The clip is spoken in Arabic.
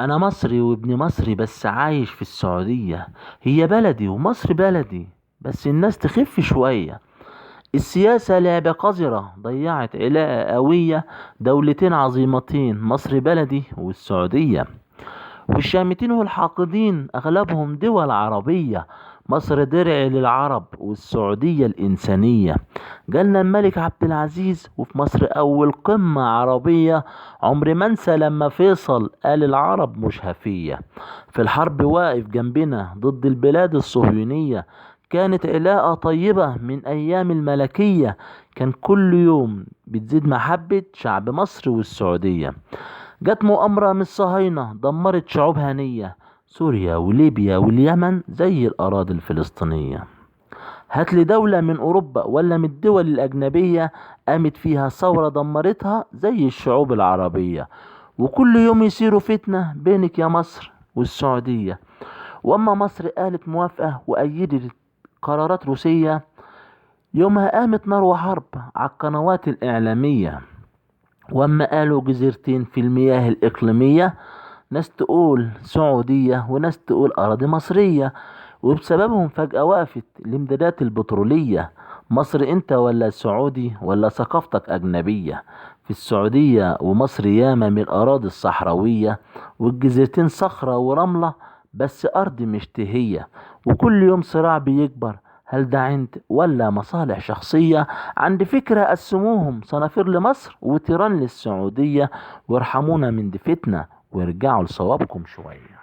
أنا مصري وابن مصري بس عايش في السعودية. هي بلدي ومصر بلدي، بس الناس تخف شوية. السياسة لعبة قذرة ضيعت علاقة قوية، دولتين عظيمتين، مصر بلدي والسعودية. والشامتين والحاقدين أغلبهم دول عربية. مصر درع للعرب والسعودية الإنسانية. جالنا الملك عبد العزيز وفي مصر أول قمة عربية. عمري ما انسى لما فيصل قال العرب مش هفية. في الحرب واقف جنبنا ضد البلاد الصهيونية. كانت علاقة طيبة من أيام الملكية. كان كل يوم بتزيد محبة شعب مصر والسعودية. جت مؤامرة من الصهاينة دمرت شعوب هنية. سوريا وليبيا واليمن زي الأراضي الفلسطينية. هاتلي دولة من أوروبا ولا من الدول الأجنبية قامت فيها ثورة دمرتها زي الشعوب العربية. وكل يوم يصيروا فتنة بينك يا مصر والسعودية. وأما مصر قالت موافقة وأيدت قرارات روسية، يومها قامت نار وحرب على القنوات الإعلامية. واما قالوا جزيرتين في المياه الإقليمية، ناس تقول سعودية وناس تقول أراضي مصرية. وبسببهم فجأة وقفت الامدادات البترولية. مصر انت ولا سعودي ولا ثقافتك أجنبية؟ في السعودية ومصر ياما من الأراضي الصحراوية، والجزيرتين صخرة ورملة، بس أرض مشتهية. وكل يوم صراع بيكبر، هل ده عند ولا مصالح شخصية؟ عند فكرة قسموهم صنافير لمصر وتيران للسعودية. وارحمونا من دفتنا وارجعوا لصوابكم شوية.